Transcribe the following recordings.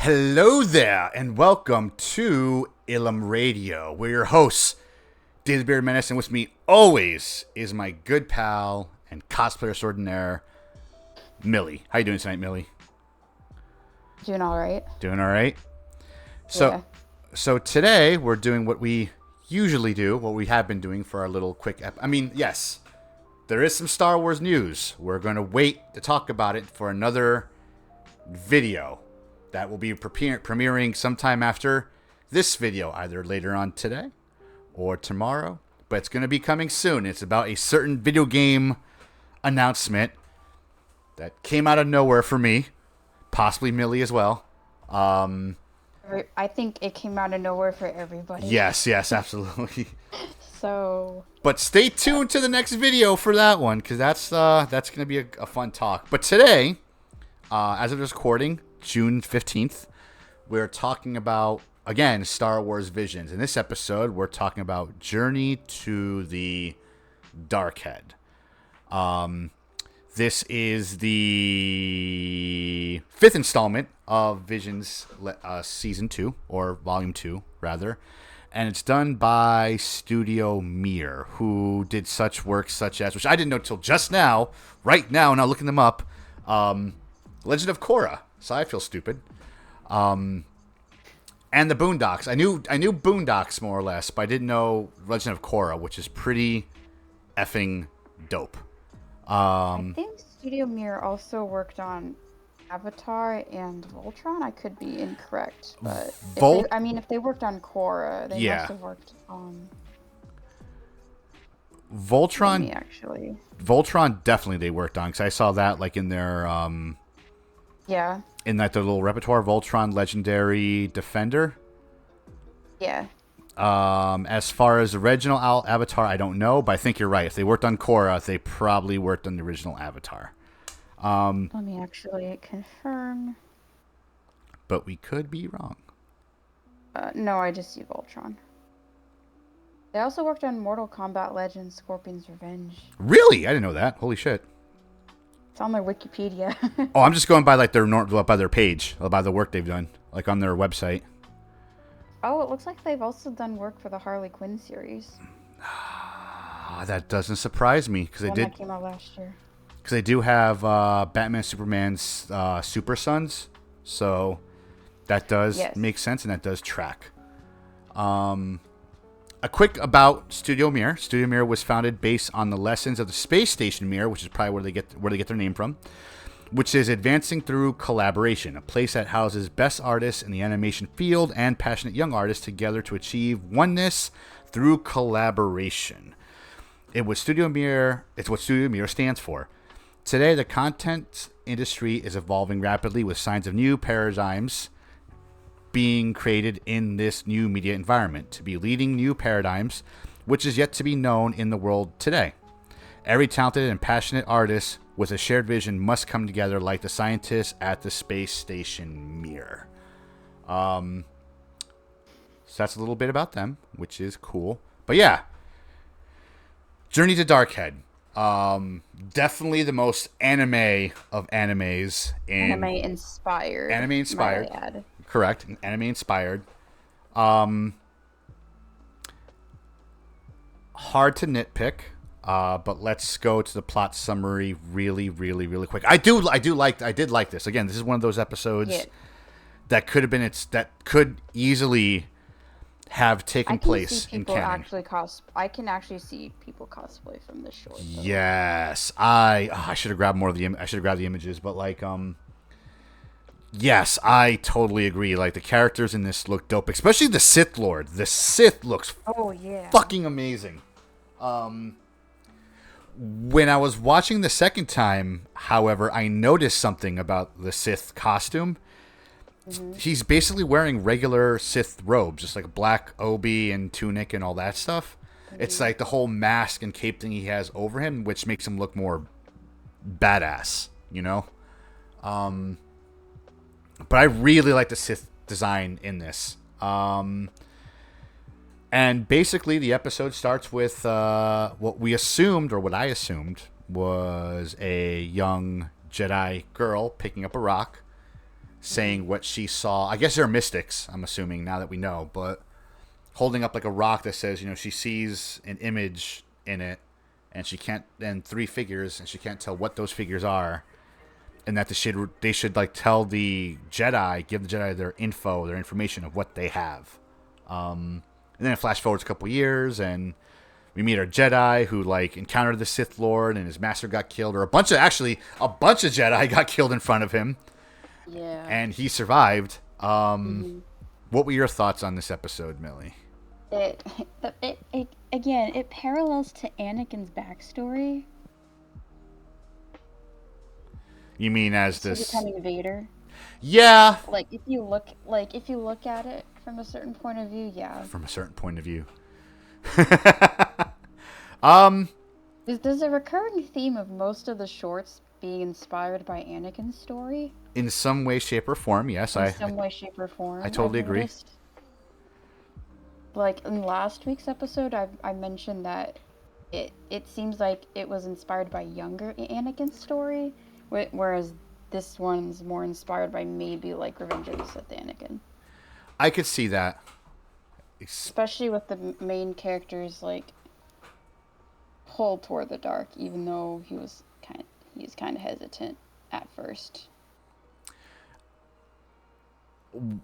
Hello there, and welcome to Ilum Radio. We're your hosts, Daily Beard Menace, and with me always is my good pal and cosplayer extraordinaire, Millie. How you doing tonight, Millie? Doing all right. Doing all right? So, Yeah. so today we're doing what we usually do, what we have been doing for our little quick yes, there is some Star Wars news. We're going to wait to talk about it for another video that will be premiering sometime after this video, either later on today or tomorrow. But it's going to be coming soon. It's about a certain video game announcement that came out of nowhere for me, possibly Millie as well. I think it came out of nowhere for everybody. Yes, absolutely. So. But stay tuned to the next video for that one, because that's going to be a fun talk. But today, as of this recording, June 15th, we're talking about, again, Star Wars Visions. In this episode, we're talking about Journey to the Dark Head. This is the fifth installment of Visions Season 2, or Volume 2, rather. And it's done by Studio Mir, who did such work such as, which I didn't know till just now, right now, looking them up, Legend of Korra. So I feel stupid. And the Boondocks. I knew Boondocks more or less, but I didn't know Legend of Korra, which is pretty effing dope. I think Studio Mir also worked on Avatar and Voltron. I could be incorrect, but if they worked on Korra, they must have worked on Voltron. Actually, Voltron definitely they worked on, because I saw that like in their in that their little repertoire, Voltron Legendary Defender. Yeah. As far as original Avatar, I don't know, but I think you're right. If they worked on Korra, they probably worked on the original Avatar. Let me actually confirm. But we could be wrong. No, I just see Voltron. They also worked on Mortal Kombat Legends: Scorpion's Revenge. Really? I didn't know that. Holy shit. It's on their Wikipedia. Oh, I'm just going by like by their page, by the work they've done, like on their website. Oh, it looks like they've also done work for the Harley Quinn series. That doesn't surprise me, because that came out last year. Because they do have Batman, Superman's Super Sons, so that does make sense, and that does track. A quick about Studio Mir. Studio Mir was founded based on the lessons of the Space Station Mir, which is probably where they get their name from, which is advancing through collaboration, a place that houses best artists in the animation field and passionate young artists together to achieve oneness through collaboration. It's what Studio Mir stands for. Today, the content industry is evolving rapidly with signs of new paradigms being created in this new media environment to be leading new paradigms, which is yet to be known in the world today. Every talented and passionate artist with a shared vision must come together like the scientists at the Space Station Mir. So that's a little bit about them, which is cool. But yeah, Journey to Darkhead. Definitely the most anime of animes. Anime inspired. Anime inspired. Correct. Anime inspired. Hard to nitpick. But let's go to the plot summary really, really, really quick. I did like this. Again, this is one of those episodes that could easily have taken place in canon. I can actually see people cosplay from this short. Though. Yes, I should have grabbed more of the. I should have grabbed the images, but yes, I totally agree. Like the characters in this look dope, especially the Sith Lord. The Sith looks fucking amazing. When I was watching the second time, however, I noticed something about the Sith costume. Mm-hmm. He's basically wearing regular Sith robes, just like a black obi and tunic and all that stuff. Mm-hmm. It's like the whole mask and cape thing he has over him, which makes him look more badass, you know? But I really like the Sith design in this. And basically, the episode starts with what we assumed, or what I assumed, was a young Jedi girl picking up a rock, saying what she saw. I guess they're mystics, I'm assuming, now that we know, but holding up like a rock that says, she sees an image in it, and she can't, and 3 figures, and she can't tell what those figures are, and that they should like tell the Jedi, give the Jedi their information of what they have. And then it flash forwards a couple years, and we meet our Jedi who like encountered the Sith Lord, and his master got killed, or a bunch of Jedi got killed in front of him. Yeah. And he survived. What were your thoughts on this episode, Millie? It parallels to Anakin's backstory. You mean as this becoming Vader? Yeah. Like if you look at it from a certain point of view, yeah. From a certain point of view. There's a recurring theme of most of the shorts being inspired by Anakin's story. In some way, shape, or form, yes. In some way, shape, or form. I totally agree. Like in last week's episode, I mentioned that it seems like it was inspired by younger Anakin's story, whereas this one's more inspired by maybe like Revenge of the Sith Anakin. I could see that. Especially with the main character's like pull toward the dark, even though he's kind of hesitant at first.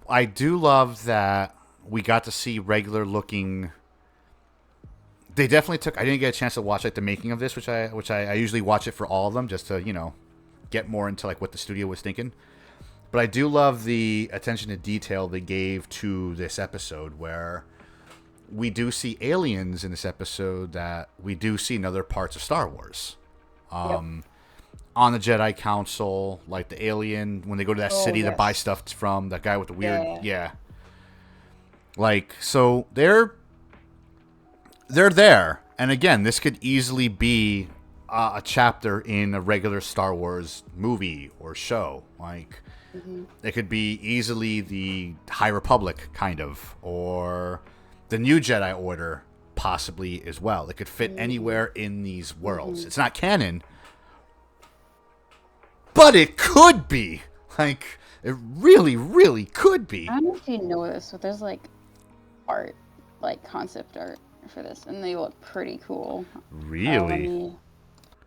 I do love that we got to see regular looking. They definitely took. I didn't get a chance to watch like the making of this, which I usually watch it for all of them just to get more into like what the studio was thinking. But I do love the attention to detail they gave to this episode, where we do see aliens in this episode that we do see in other parts of Star Wars. On the Jedi Council, like the alien, when they go to that city to buy stuff from, that guy with the weird... Yeah. Like, so they're there. And again, this could easily be a chapter in a regular Star Wars movie or show. Like, it could be easily the High Republic, kind of, or the New Jedi Order, possibly, as well. It could fit anywhere in these worlds. It's not canon, but it could be. Like, it really, really could be. I don't know if you know this, but there's like art, like concept art for this, and they look pretty cool. Really?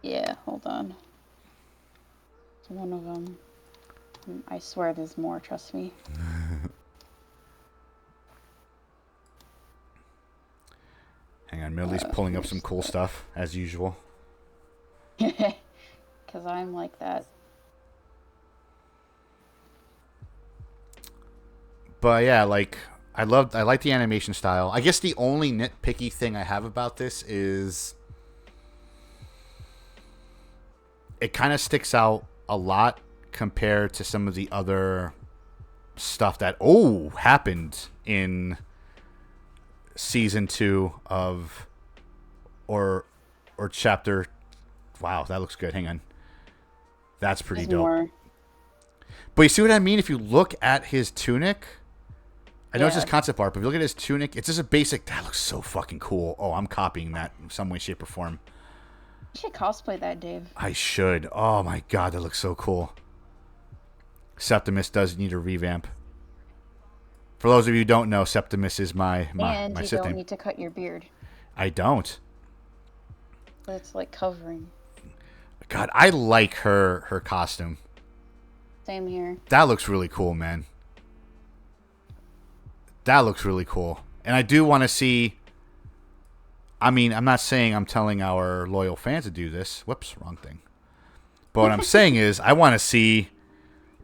Yeah, hold on. It's one of them. I swear there's more, trust me. Hang on, Millie's pulling up some cool stuff, as usual. Because I'm like that. But yeah, like I like the animation style. I guess the only nitpicky thing I have about this is it kind of sticks out a lot compared to some of the other stuff that happened in season 2 of or chapter. Wow, that looks good. Hang on. That's pretty dope. More. But you see what I mean? If you look at his tunic, I know it's just concept art, but if you look at his tunic, it's just a basic. That looks so fucking cool. Oh, I'm copying that in some way, shape, or form. You should cosplay that, Dave. I should. Oh my god, that looks so cool. Septimus does need a revamp. For those of you who don't know, Septimus is my Sith name. And you don't need to cut your beard. I don't. It's like covering. God, I like her costume. Same here. That looks really cool, man. That looks really cool. And I do want to see... I mean, I'm not saying I'm telling our loyal fans to do this. Whoops, wrong thing. But what I'm saying is I want to see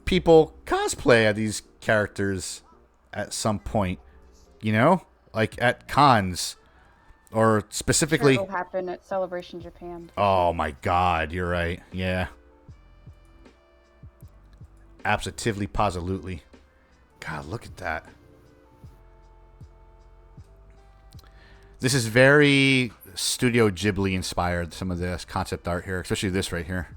people cosplay as these characters at some point. You know? Like at cons. Or specifically... Sure, it'll happen at Celebration Japan. Oh my god, you're right. Yeah. Absolutely, positively. God, look at that. This is very Studio Ghibli inspired, some of this concept art here, especially this right here.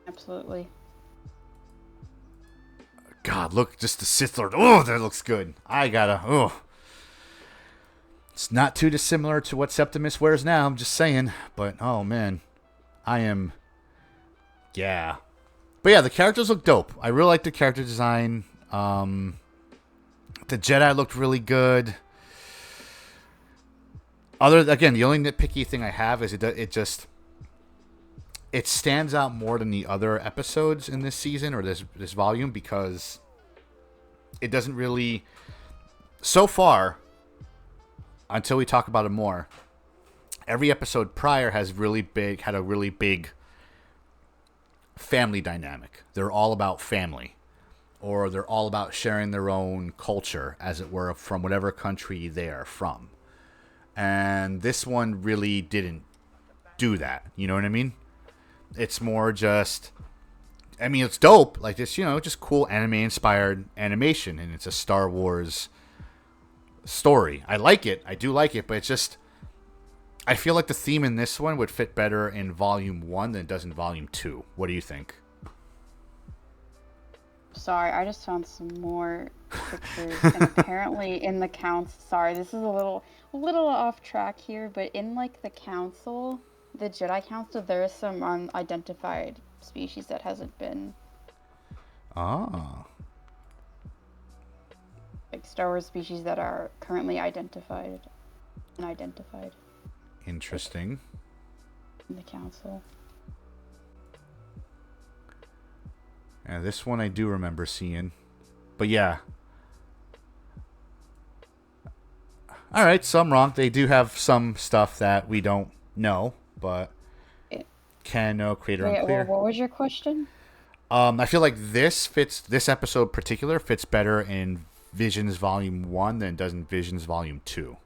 Absolutely. God, look, just the Sith Lord. Oh, that looks good. It's not too dissimilar to what Septimus wears now, I'm just saying. But, oh, man. Yeah. But yeah, the characters look dope. I really like the character design. The Jedi looked really good. The only nitpicky thing I have is it stands out more than the other episodes in this season or this volume because it doesn't really, so far, until we talk about it more, every episode prior had a really big family dynamic. They're all about family, or they're all about sharing their own culture, as it were, from whatever country they are from. And this one really didn't do that. You know what I mean? It's more just, it's dope. Like this, just cool anime-inspired animation, and it's a Star Wars story. I like it. I do like it, but it's just, I feel like the theme in this one would fit better in Volume 1 than it does in Volume 2. What do you think? Sorry, I just found some more pictures, and apparently in the council. Sorry, this is a little off track here, but in like the council, the Jedi Council, there is some unidentified species that hasn't been. Ah. Like Star Wars species that are currently unidentified. Interesting. In the council. Yeah, this one I do remember seeing. But yeah. Alright, so I'm wrong. They do have some stuff that we don't know, but can know creator unclear. Well, what was your question? I feel like this episode in particular fits better in Visions Volume 1 than it does in Visions Volume 2.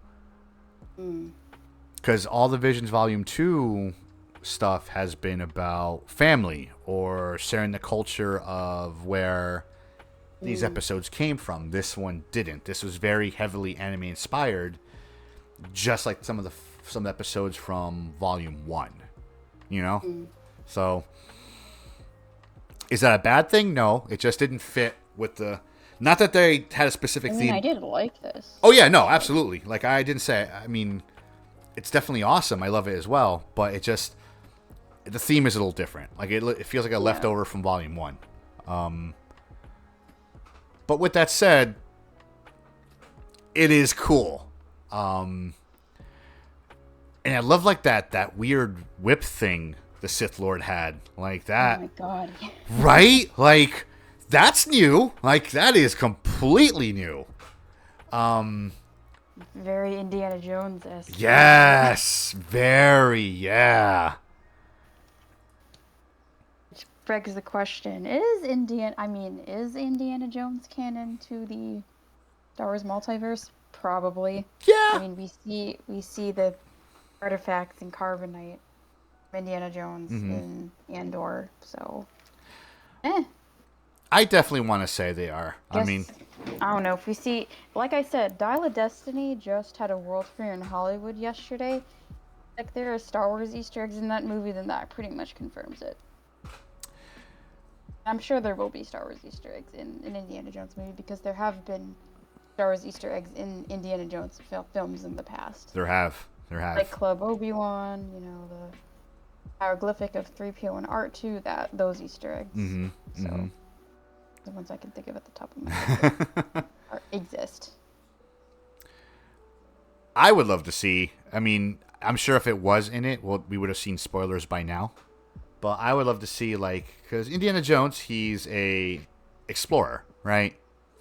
Because all the Visions Volume 2 stuff has been about family or sharing the culture of where these episodes came from. This one didn't. This was very heavily anime inspired, just like some episodes from Volume 1. You know? So, is that a bad thing? No. It just didn't fit with the... Not that they had a specific theme. I did like this. Oh, yeah, no, absolutely. Like, I didn't say... it's definitely awesome. I love it as well. But it just... The theme is a little different. Like, it feels like a leftover from Volume 1. But with that said, it is cool. And I love, like, that weird whip thing the Sith Lord had. Like, that. Oh, my God. Right? Like, that's new. Like, that is completely new. Very Indiana Jones-esque. Yes. Very, yeah. Which begs the question, is Indiana Jones canon to the Star Wars multiverse? Probably. Yeah. We see the artifacts in Carbonite of Indiana Jones in Andor, so I definitely want to say they are. I don't know if we see, like I said, Dial of Destiny just had a world premiere in Hollywood yesterday. Like, there are Star Wars Easter eggs in that movie, then that pretty much confirms it. I'm sure there will be Star Wars Easter eggs in an Indiana Jones movie, because there have been Star Wars Easter eggs in Indiana Jones films in the past. There have. Like Club Obi-Wan, the hieroglyphic of 3PO and R2, those Easter eggs. The ones I can think of at the top of my head exist. I would love to see. I'm sure if it was in it, we would have seen spoilers by now. But I would love to see, because Indiana Jones, he's a explorer, right?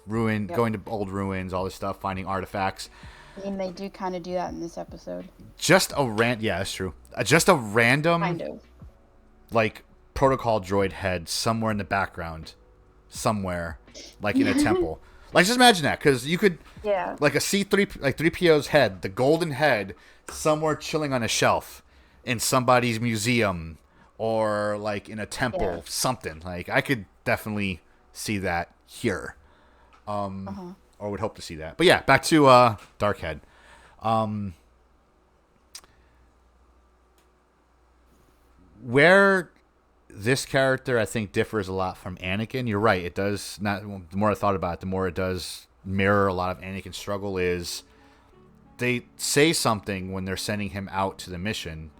Going to old ruins, all this stuff, finding artifacts. They do kind of do that in this episode. Yeah, that's true. Just a random, kind of, protocol droid head somewhere in the background, somewhere, in a temple. Just imagine that, because you could, a C3, 3PO's head, the golden head, somewhere chilling on a shelf in somebody's museum, or in a temple, something. I could definitely see that here. Or would hope to see that. But yeah, back to Darkhead. Where this character, I think, differs a lot from Anakin. You're right. It does not. The more I thought about it, the more it does mirror a lot of Anakin's struggle. Is they say something when they're sending him out to the mission,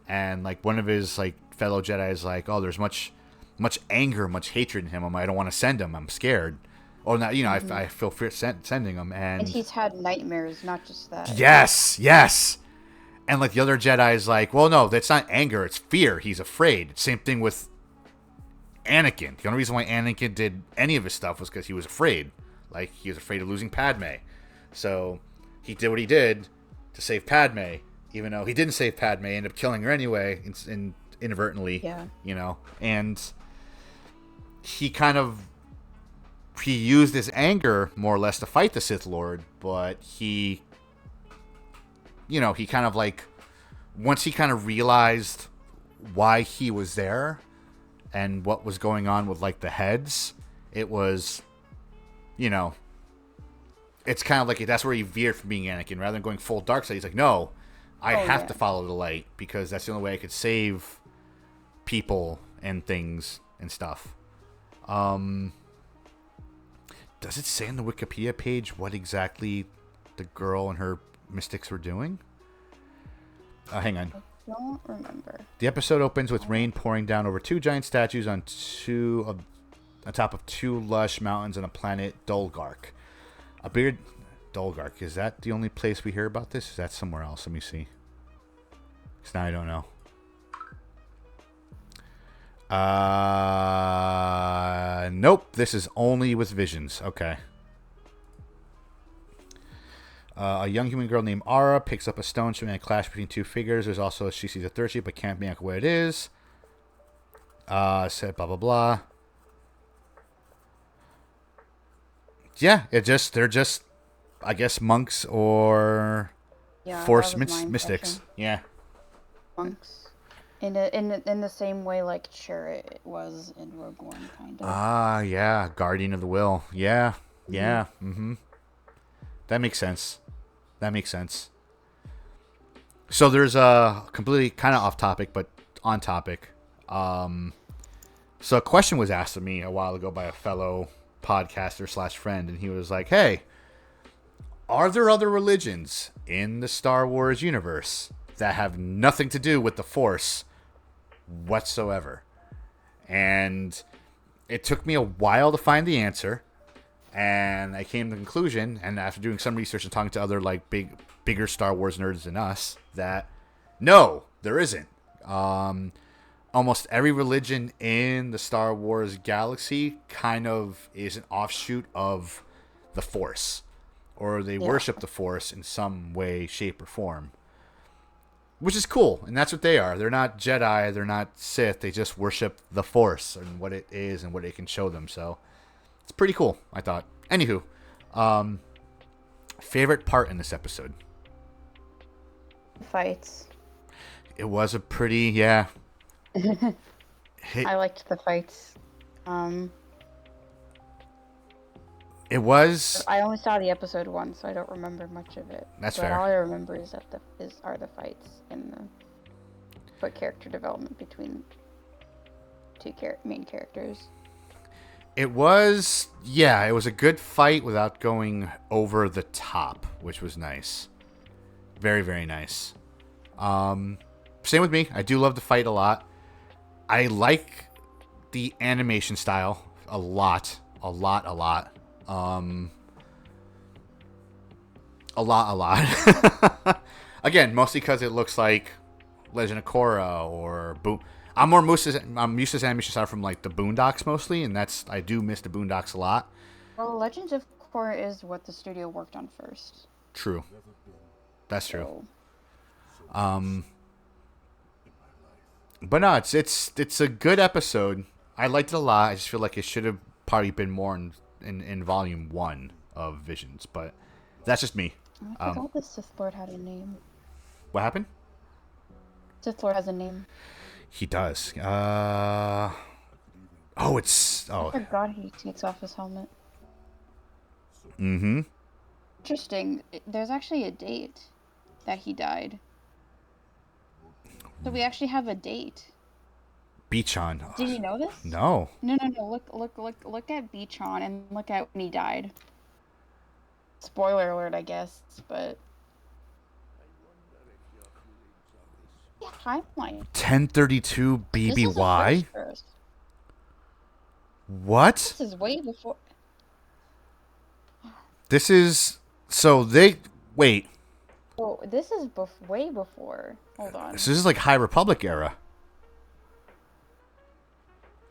and one of his fellow Jedi is like, "Oh, there's much much anger, much hatred in him. I don't want to send him. I'm scared. Or not, I feel fear sending him. And he's had nightmares, not just that. Yes. And like the other Jedi is like, well, no, that's not anger. It's fear. He's afraid. Same thing with Anakin. The only reason why Anakin did any of his stuff was because he was afraid. Like, he was afraid of losing Padme. So he did what he did to save Padme, even though he didn't save Padme, ended up killing her anyway, inadvertently. Yeah. And he used his anger more or less to fight the Sith Lord, but he kind of like, once he kind of realized why he was there and what was going on with like the heads, it was, it's kind of like that's where he veered from being Anakin. Rather than going full dark side, he's like, no, I have to follow the light because that's the only way I could save people and things and stuff. Does it say on the Wikipedia page what exactly the girl and her mystics were doing? Hang on. I don't remember. The episode opens with rain pouring down over two giant statues on top of two lush mountains on the planet Dolgark. Dolgark. Is that the only place we hear about this? Is that somewhere else? Let me see. Because now I don't know. Nope. This is only with visions. Okay. A young human girl named Ara picks up a stone showing a clash between two figures. There's also she sees a third shape but can't make out what it is. Said blah blah blah. Yeah, they're just I guess monks or force mystics. Yeah. Monks. In the same way like Chirrut was in Rogue One, kind of. Yeah, Guardian of the Will. Yeah. That makes sense. So there's a completely kind of off topic, but on topic. So a question was asked of me a while ago by a fellow podcaster / friend, and he was like, "Hey, are there other religions in the Star Wars universe that have nothing to do with the Force whatsoever?" And it took me a while to find the answer, and I came to the conclusion, and after doing some research and talking to other like bigger Star Wars nerds than us, that no, there isn't. Almost every religion in the Star Wars galaxy kind of is an offshoot of the Force, or they worship the Force in some way, shape, or form. Which is cool, and that's what they are. They're not Jedi, they're not Sith, they just worship the Force and what it is and what it can show them. So it's pretty cool, I thought. Anywho, favorite part in this episode? Fights. It was a pretty, I liked the fights. It was. I only saw the episode once, so I don't remember much of it. That's fair. All I remember is that are the fights and the character development between two main characters. It was, it was a good fight without going over the top, which was nice. Very, very nice. Same with me. I do love the fight a lot. I like the animation style a lot. A lot. Again, mostly because it looks like Legend of Korra or I'm used to this animation style from like the Boondocks mostly, and I do miss the Boondocks a lot. Well, Legends of Korra is what the studio worked on first. True. That's true. But no, it's a good episode. I liked it a lot. I just feel like it should have probably been more in volume 1 of Visions, but that's just me. I forgot the Sith Lord had a name. What happened? Sith Lord has a name. He does. I forgot he takes off his helmet. Mm-hmm. Interesting. There's actually a date that he died. So we actually have a date. Bichon. Did you know this? No. No. Look at Bichon and look at when he died. Spoiler alert, I guess, but yeah, timeline. 1032 BBY. What? This is way before. This is so they wait. Oh, this is way before. Hold on. So this is like High Republic era.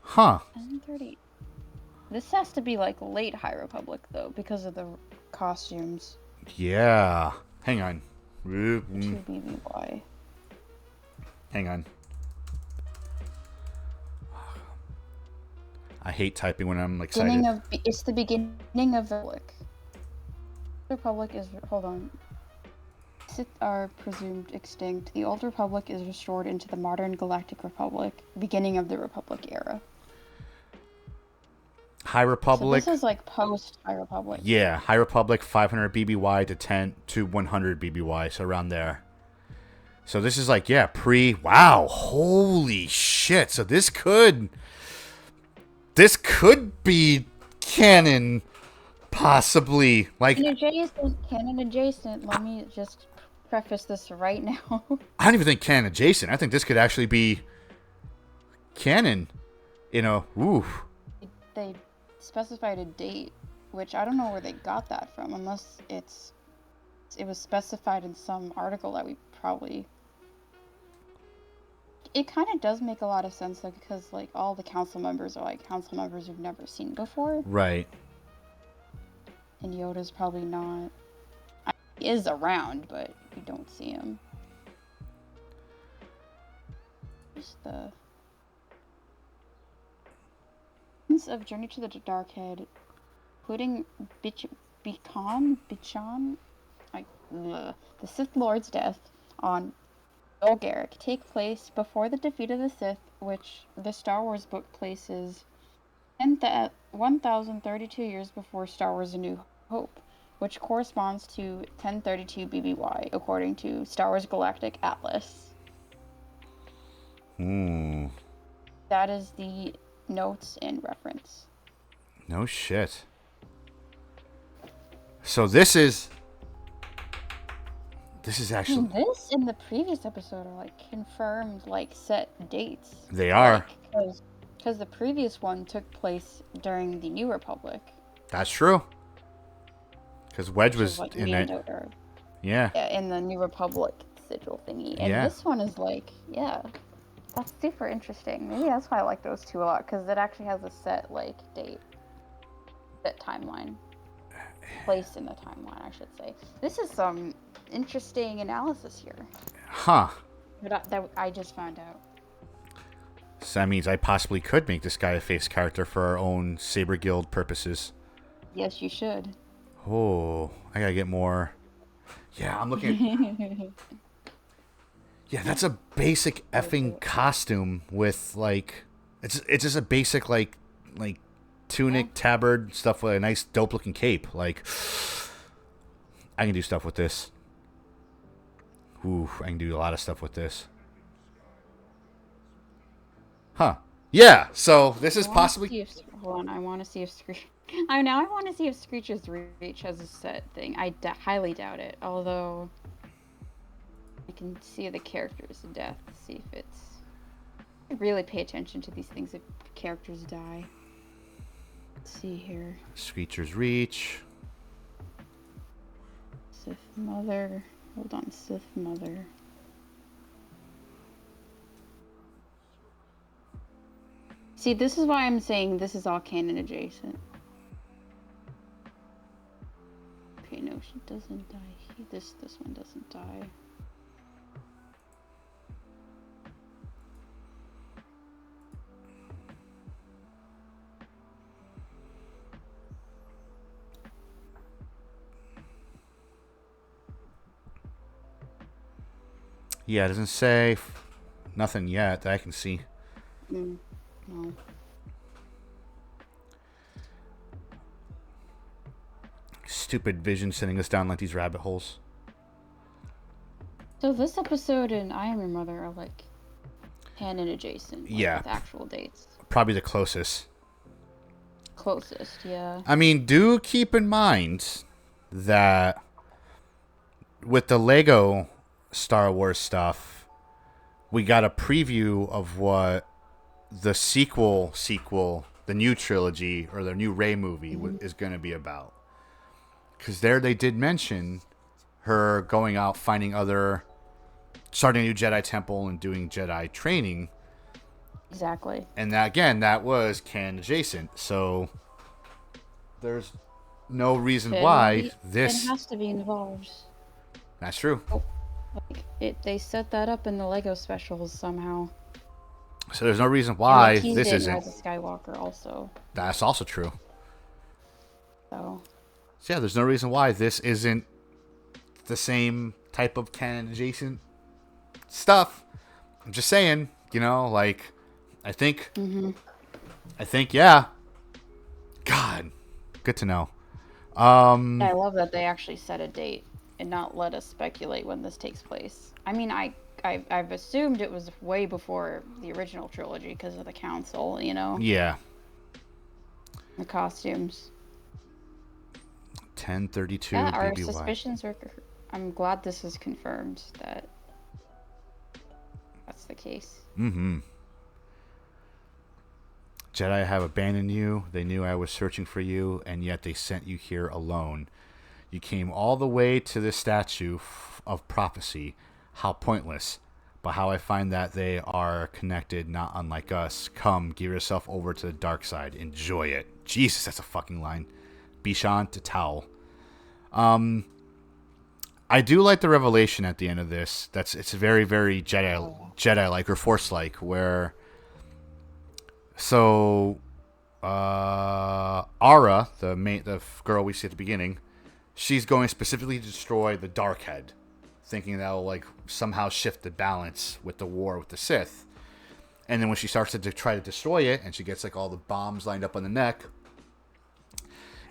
Huh. 1030. This has to be like late High Republic though, because of the costumes. Yeah. Hang on. 2 BBY. Hang on. I hate typing when I'm excited. It's the beginning of the Republic. The Republic is... Hold on. Sith are presumed extinct. The Old Republic is restored into the modern Galactic Republic, beginning of the Republic era. High Republic. So this is like post High Republic. Yeah, High Republic 500 BBY to 10 to 100 BBY, so around there. So this is like wow, holy shit. So this could be canon, possibly. Like canon adjacent. Let me just preface this right now. I don't even think canon adjacent. I think this could actually be canon. Oof. They specified a date, which I don't know where they got that from, unless it was specified in some article that we probably... It kind of does make a lot of sense, though, because like all the council members are like council members we've never seen before. Right. And Yoda's probably not. He is around, but we don't see him. Just the of Journey to the Dark Head, including Bichan, the Sith Lord's death on Golgaric, take place before the defeat of the Sith, which the Star Wars book places 1,032 years before Star Wars A New Hope, which corresponds to 1032 BBY, according to Star Wars Galactic Atlas. That is the notes and reference. No shit. So this is actually... This and the previous episode are like confirmed, like set dates. They are. Because the previous one took place during the New Republic. That's true. Because Wedge was like in it. Yeah. Yeah, in the New Republic sigil thingy. And this one is like, that's super interesting. Maybe that's why I like those two a lot, because it actually has a set, like, date. Set timeline. Place in the timeline, I should say. This is some interesting analysis here. Huh. That I just found out. So that means I possibly could make this guy a face character for our own Saber Guild purposes. Yes, you should. Oh, I gotta get more. Yeah, I'm looking at... Yeah, that's a basic effing costume with, like... It's just a basic, like tunic, tabard, stuff with a nice, dope-looking cape. Like, I can do stuff with this. Ooh, I can do a lot of stuff with this. Huh. Yeah, so this is possibly... Hold on, I want to see if Screech... I want to see if Screech's Reach has a set thing. I highly doubt it, although... I can see the character's death to see if it's... I really pay attention to these things if characters die. Let's see here. Screecher's Reach. Sith Mother. Hold on, Sith Mother. See, this is why I'm saying this is all canon adjacent. Okay, no, she doesn't die. This one doesn't die. Yeah, it doesn't say nothing yet that I can see. No. Stupid Vision sending us down like these rabbit holes. So this episode and I Am Your Mother are like canon adjacent. Like, with actual dates. Probably the closest. Yeah. I mean, do keep in mind that with the Lego Star Wars stuff, we got a preview of what the sequel, the new trilogy or the new Rey movie is going to be about. Because there they did mention her going out, starting a new Jedi temple and doing Jedi training. Exactly. And that, again, that was canon adjacent. So there's no reason why this... It has to be involved. That's true. Oh, they set that up in the Lego specials somehow. So there's no reason why this isn't. Rise of Skywalker also. That's also true. So yeah, there's no reason why this isn't the same type of canon adjacent stuff. I'm just saying, like, I think, yeah. God, good to know. I love that they actually set a date and not let us speculate when this takes place. I mean, I've assumed it was way before the original trilogy because of the council, Yeah. The costumes. 1032 Yeah, our BBY. suspicions are... I'm glad this is confirmed that that's the case. Mm-hmm. Jedi have abandoned you. They knew I was searching for you, and yet they sent you here alone. You came all the way to this statue of prophecy. How pointless. But how I find that they are connected, not unlike us. Come, give yourself over to the dark side. Enjoy it. Jesus, that's a fucking line. Bishan to Towel. I do like the revelation at the end of this. It's very, very Jedi-like or Force-like, where... So, Ara, the girl we see at the beginning, she's going specifically to destroy the Dark Head, thinking that will like somehow shift the balance with the war with the Sith. And then when she starts to try to destroy it, and she gets like all the bombs lined up on the neck,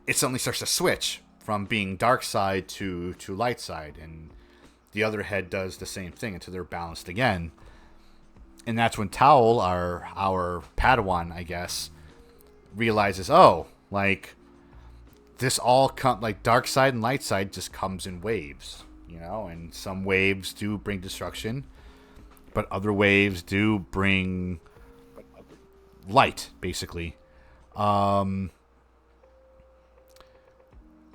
it suddenly starts to switch from being dark side to light side, and the other head does the same thing until they're balanced again. And that's when Towel, our Padawan, I guess, realizes, like, this all like dark side and light side just comes in waves, and some waves do bring destruction, but other waves do bring light, basically. It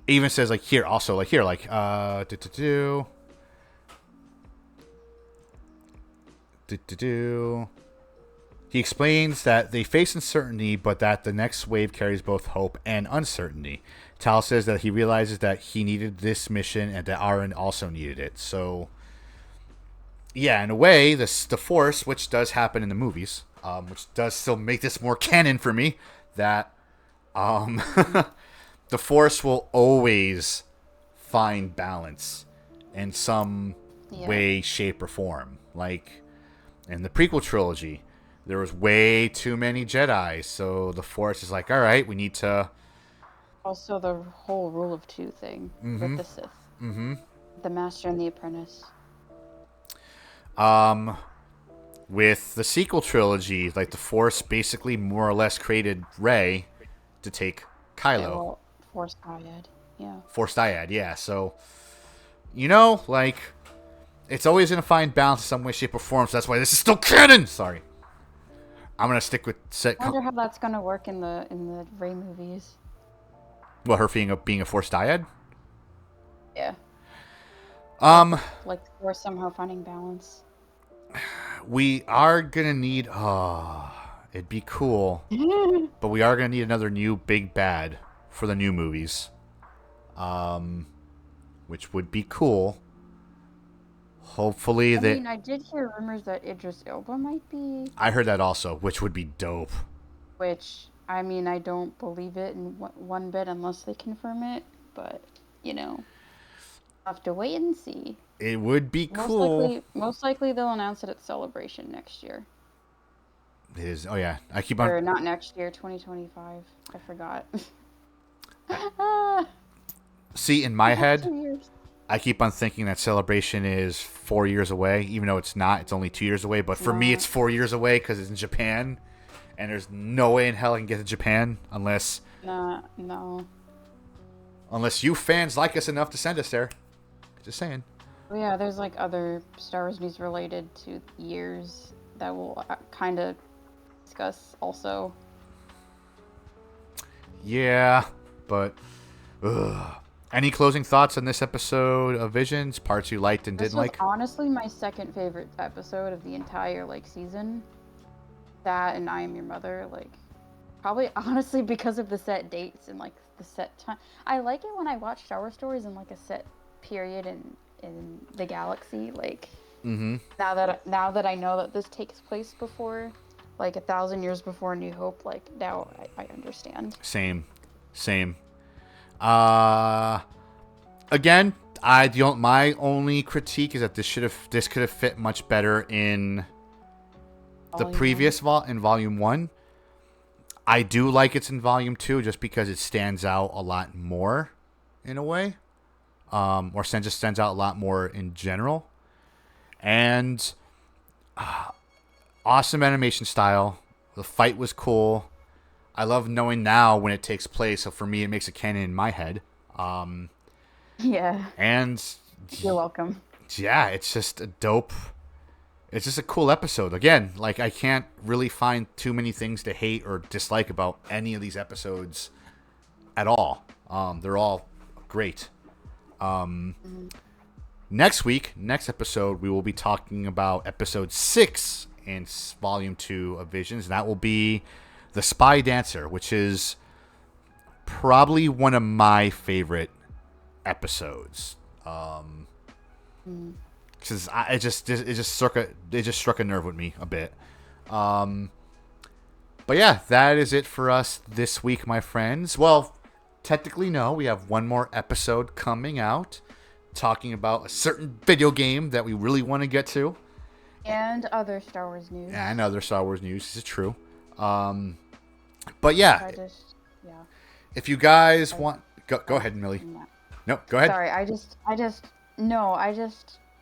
even says, like, here, also, like, here, like, He explains that they face uncertainty, but that the next wave carries both hope and uncertainty. Tal says that he realizes that he needed this mission and that Aaron also needed it. So, yeah, in a way, the Force, which does happen in the movies, which does still make this more canon for me, that the Force will always find balance in some way, shape, or form. Like... In the prequel trilogy, there was way too many Jedi, so the Force is like, all right, we need to... Also, the whole rule of two thing with the Sith. Mm-hmm. The Master and the Apprentice. With the sequel trilogy, like, the Force basically more or less created Rey to take Kylo. Yeah, well, Force Dyad, yeah. Force Dyad, yeah, so... like... It's always going to find balance in some way, shape, or form, so that's why this is still canon! Sorry. I'm going to stick with... I wonder how that's going to work in the Rey movies. Well, her being a Force Dyad? Yeah. Like, we're somehow finding balance. We are going to need... it'd be cool. But we are going to need another new big bad for the new movies. Which would be cool. Hopefully I did hear rumors that Idris Elba might be... I heard that also, which would be dope. Which, I don't believe it in one bit unless they confirm it. But, I'll have to wait and see. It would be cool. Most likely they'll announce it at Celebration next year. It is. Oh, yeah. I keep on... Or not next year, 2025. I forgot. See, in my head... I keep on thinking that Celebration is 4 years away, even though it's not. It's only 2 years away. But for me, it's 4 years away because it's in Japan. And there's no way in hell I can get to Japan unless... No. Unless you fans like us enough to send us there. Just saying. Well, yeah, there's like other Star Wars news related to years that we'll kind of discuss also. Yeah, but any closing thoughts on this episode of Visions? Parts you liked and didn't like? This was honestly my second favorite episode of the entire season. That and I Am Your Mother, probably honestly because of the set dates and the set time. I like it when I watch Star Wars stories in a set period in the galaxy. Mm-hmm. Now that I know that this takes place before, 1,000 years before New Hope, now I understand. Same. Again, my only critique is that this could have fit much better in the previous in Volume 1. I do like it's in Volume 2 just because it stands out a lot more in a way. Or just stands out a lot more in general. And awesome animation style. The fight was cool. I love knowing now when it takes place. So for me, it makes a canon in my head. Yeah. And you're welcome. Yeah, it's just a dope. It's just a cool episode. Again, I can't really find too many things to hate or dislike about any of these episodes at all. They're all great. Next episode, we will be talking about episode 6 in Volume 2 of Visions. And that will be The Spy Dancer, which is probably one of my favorite episodes. Because it just struck a nerve with me a bit. But yeah, that is it for us this week, my friends. Well, technically no, we have one more episode coming out talking about a certain video game that we really want to get to. And other Star Wars news. And other Star Wars news, this is true. But yeah. If you guys want... Go ahead, Millie. No, go ahead. Sorry, I just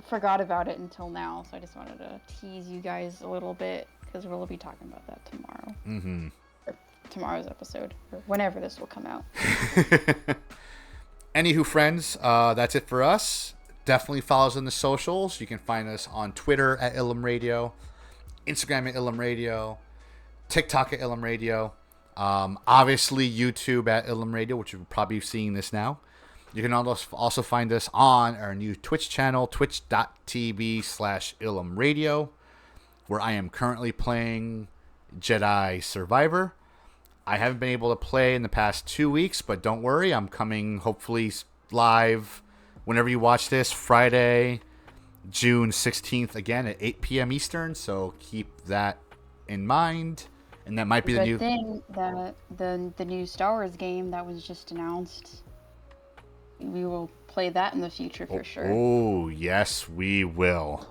forgot about it until now, so I just wanted to tease you guys a little bit, because we'll be talking about that tomorrow. Mm-hmm. Or tomorrow's episode, or whenever this will come out. Anywho, friends, that's it for us. Definitely follow us on the socials. You can find us on Twitter at Ilum Radio, Instagram at Ilum Radio, TikTok at Ilum Radio, obviously YouTube at Ilum Radio, which you're probably seeing this now. You can also find us on our new Twitch channel, twitch.tv/Ilum Radio, where I am currently playing Jedi Survivor. I haven't been able to play in the past 2 weeks, but don't worry. I'm coming hopefully live whenever you watch this, Friday, June 16th, again at 8 p.m. Eastern, so keep that in mind. And that might be the new thing that the new Star Wars game that was just announced. We will play that in the future for sure. Oh, yes, we will.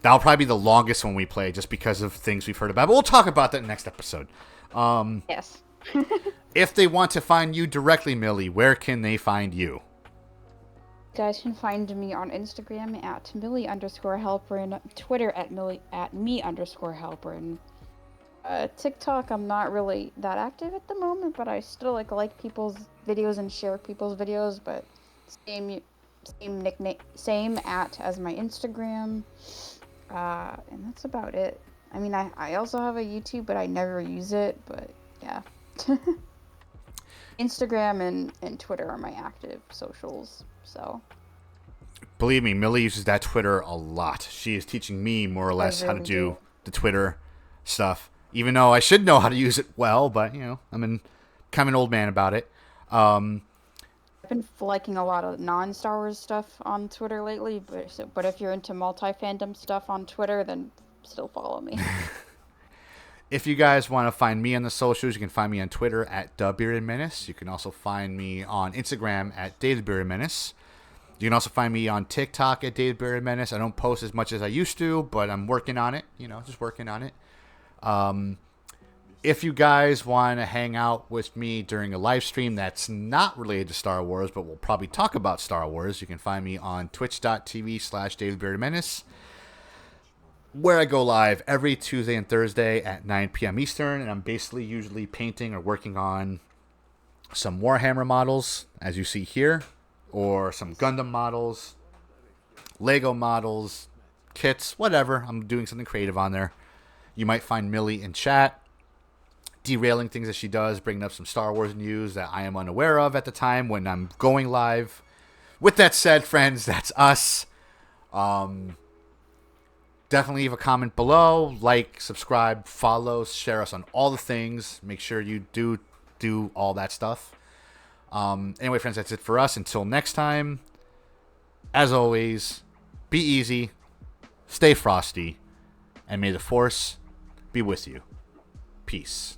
That'll probably be the longest one we play just because of things we've heard about. But we'll talk about that in the next episode. Yes. If they want to find you directly, Millie, where can they find you? You guys can find me on Instagram at Millie_Halperin, Twitter at me_Halperin. TikTok, I'm not really that active at the moment, but I still like people's videos and share people's videos, but same nickname, same as my Instagram, and that's about it. I mean, I also have a YouTube, but I never use it, but yeah. Instagram and Twitter are my active socials, so. Believe me, Millie uses that Twitter a lot. She is teaching me more or less how to do the Twitter stuff. Even though I should know how to use it well, but, I'm kind of an old man about it. I've been liking a lot of non-Star Wars stuff on Twitter lately, but if you're into multi-fandom stuff on Twitter, then still follow me. If you guys want to find me on the socials, you can find me on Twitter at TheBeardedMenace. You can also find me on Instagram at DaveTheBeardedMenace. You can also find me on TikTok at DaveTheBeardedMenace. I don't post as much as I used to, but I'm working on it. Just working on it. If you guys want to hang out with me during a live stream that's not related to Star Wars, but we'll probably talk about Star Wars, you can find me on twitch.tv/DaveTheBeardedMenace, where I go live every Tuesday and Thursday at 9 p.m. Eastern, and I'm basically usually painting or working on some Warhammer models, as you see here, or some Gundam models, Lego models, kits, whatever. I'm doing something creative on there. You might find Millie in chat, derailing things that she does, bringing up some Star Wars news that I am unaware of at the time when I'm going live. With that said, friends, that's us. Definitely leave a comment below, like, subscribe, follow, share us on all the things. Make sure you do all that stuff. Anyway, friends, that's it for us. Until next time, as always, be easy, stay frosty, and may the Force be with you. Peace.